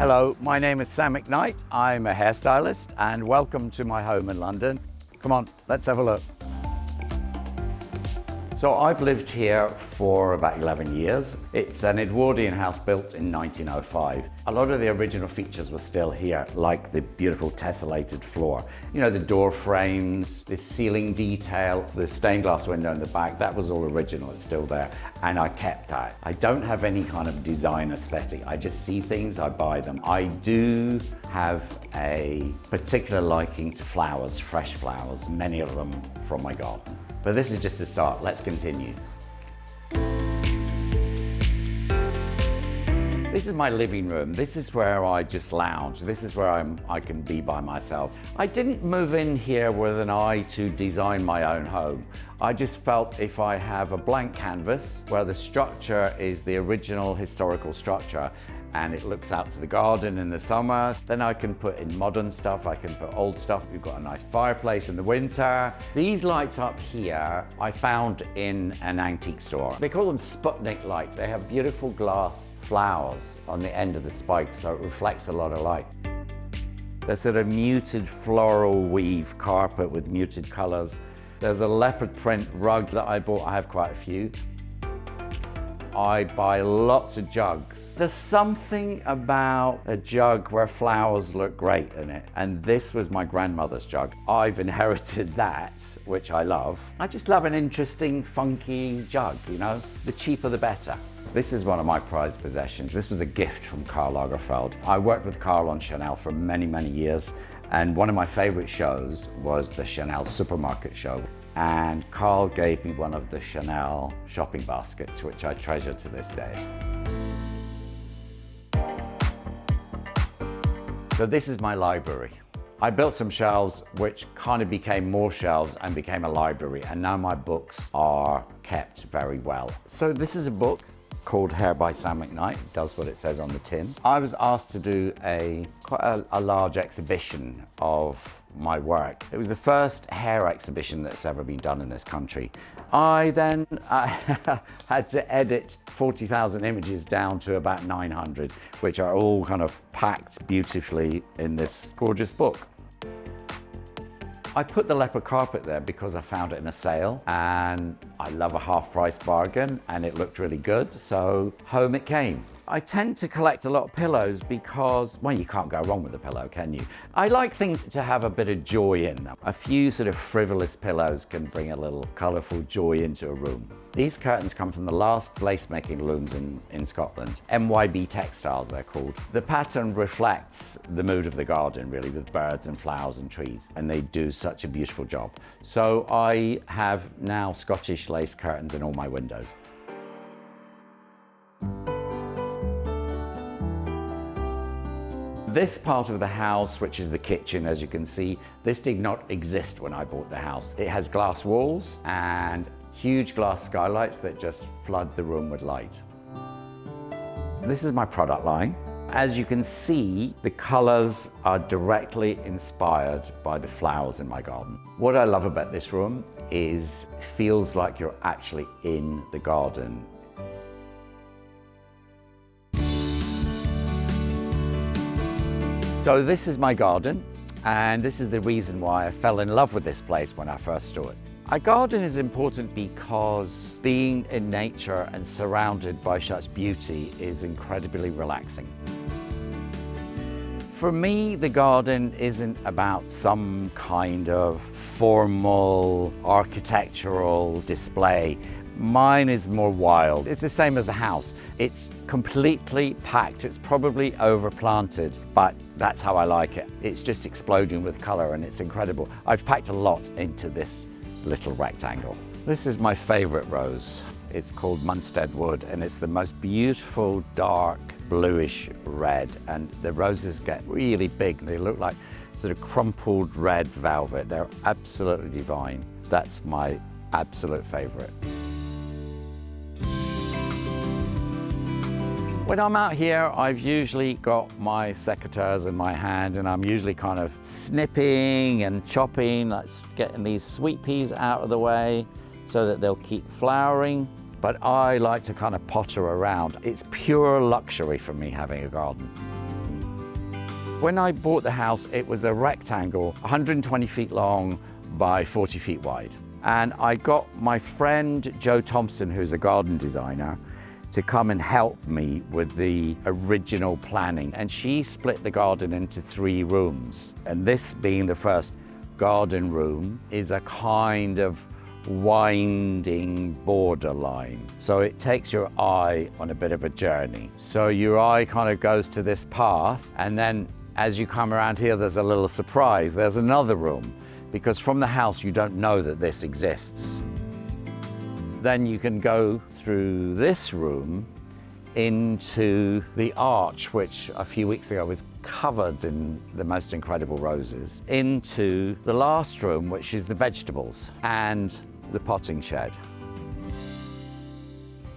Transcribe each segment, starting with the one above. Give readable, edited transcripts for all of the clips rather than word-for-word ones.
Hello, my name is Sam McKnight. I'm a hairstylist and welcome to my home in London. Come on, let's have a look. So I've lived here for about 11 years. It's an Edwardian house built in 1905. A lot of the original features were still here, like the beautiful tessellated floor. You know, the door frames, the ceiling detail, the stained glass window in the back, that was all original, it's still there. And I kept that. I don't have any kind of design aesthetic. I just see things, I buy them. I do have a particular liking to flowers, fresh flowers, many of them from my garden. But this is just the start, let's continue. This is my living room. This is where I just lounge. This is where I can be by myself. I didn't move in here with an eye to design my own home. I just felt if I have a blank canvas where the structure is the original historical structure and it looks out to the garden in the summer, then I can put in modern stuff, I can put old stuff. We've got a nice fireplace in the winter. These lights up here, I found in an antique store. They call them Sputnik lights. They have beautiful glass flowers on the end of the spikes, so it reflects a lot of light. There's sort of muted floral weave carpet with muted colors. There's a leopard print rug that I bought. I have quite a few. I buy lots of jugs. There's something about a jug where flowers look great in it, and this was my grandmother's jug. I've inherited that, which I love. I just love an interesting, funky jug, you know? The cheaper the better. This is one of my prized possessions. This was a gift from Karl Lagerfeld. I worked with Karl on Chanel for many, many years, and one of my favorite shows was the Chanel supermarket show. And Karl gave me one of the Chanel shopping baskets, which I treasure to this day. So this is my library. I built some shelves which kind of became more shelves and became a library, and now my books are kept very well. So this is a book called Hair by Sam McKnight. It does what it says on the tin. I was asked to do quite a large exhibition of my work. It was the first hair exhibition that's ever been done in this country. I then had to edit 40,000 images down to about 900, which are all kind of packed beautifully in this gorgeous book. I put the leopard carpet there because I found it in a sale, and I love a half-price bargain, and it looked really good, so home it came. I tend to collect a lot of pillows because, well, you can't go wrong with a pillow, can you? I like things to have a bit of joy in them. A few sort of frivolous pillows can bring a little colourful joy into a room. These curtains come from the last lace-making looms in Scotland. MYB textiles, they're called. The pattern reflects the mood of the garden, really, with birds and flowers and trees, and they do such a beautiful job. So I have now Scottish lace curtains in all my windows. This part of the house, which is the kitchen, as you can see, this did not exist when I bought the house. It has glass walls and huge glass skylights that just flood the room with light. This is my product line. As you can see, the colors are directly inspired by the flowers in my garden. What I love about this room is it feels like you're actually in the garden. So this is my garden, and this is the reason why I fell in love with this place when I first saw it. A garden is important because being in nature and surrounded by such beauty is incredibly relaxing. For me, the garden isn't about some kind of formal architectural display. Mine is more wild. It's the same as the house. It's completely packed. It's probably overplanted, but that's how I like it. It's just exploding with color and it's incredible. I've packed a lot into this little rectangle. This is my favorite rose. It's called Munstead Wood, and it's the most beautiful dark bluish red, and the roses get really big. They look like sort of crumpled red velvet. They're absolutely divine. That's my absolute favorite. When I'm out here, I've usually got my secateurs in my hand, and I'm usually kind of snipping and chopping, like getting these sweet peas out of the way so that they'll keep flowering. But I like to kind of potter around. It's pure luxury for me having a garden. When I bought the house, it was a rectangle, 120 feet long by 40 feet wide. And I got my friend Joe Thompson, who's a garden designer, to come and help me with the original planning. And she split the garden into 3 rooms. And this being the first garden room is a kind of winding borderline. So it takes your eye on a bit of a journey. So your eye kind of goes to this path, and then as you come around here, there's a little surprise. There's another room, because from the house, you don't know that this exists. Then you can go through this room into the arch, which a few weeks ago was covered in the most incredible roses, into the last room, which is the vegetables and the potting shed.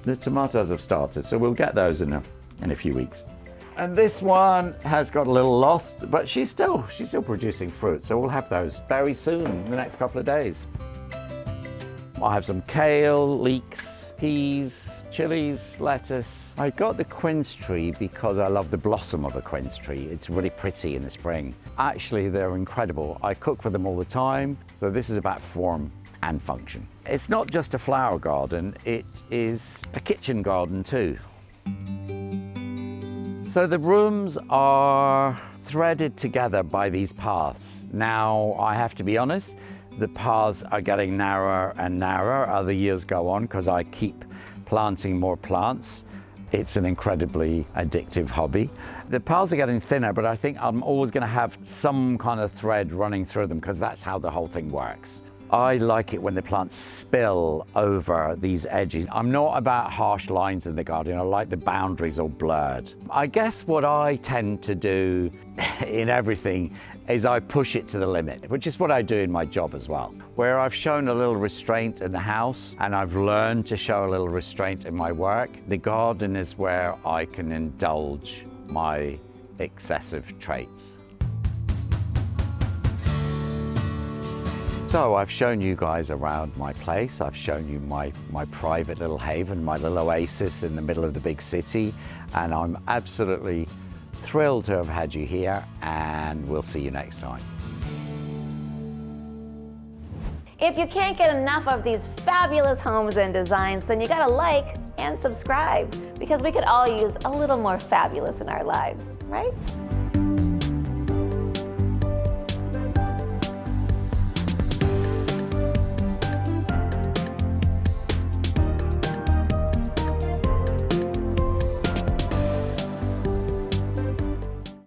The tomatoes have started, so we'll get those in a few weeks. And this one has got a little lost, but she's still producing fruit, so we'll have those very soon, in the next couple of days. I have some kale, leeks, peas, chilies, lettuce. I got the quince tree because I love the blossom of a quince tree. It's really pretty in the spring. Actually, they're incredible. I cook with them all the time, so this is about form and function. It's not just a flower garden, it is a kitchen garden too. So the rooms are threaded together by these paths. Now, I have to be honest, the paths are getting narrower and narrower as the years go on because I keep planting more plants. It's an incredibly addictive hobby. The paths are getting thinner, but I think I'm always going to have some kind of thread running through them because that's how the whole thing works. I like it when the plants spill over these edges. I'm not about harsh lines in the garden. I like the boundaries all blurred. I guess what I tend to do in everything is I push it to the limit, which is what I do in my job as well. Where I've shown a little restraint in the house and I've learned to show a little restraint in my work, the garden is where I can indulge my excessive traits. So I've shown you guys around my place. I've shown you my private little haven, my little oasis in the middle of the big city. And I'm absolutely thrilled to have had you here, and we'll see you next time. If you can't get enough of these fabulous homes and designs, then you gotta like and subscribe, because we could all use a little more fabulous in our lives, right?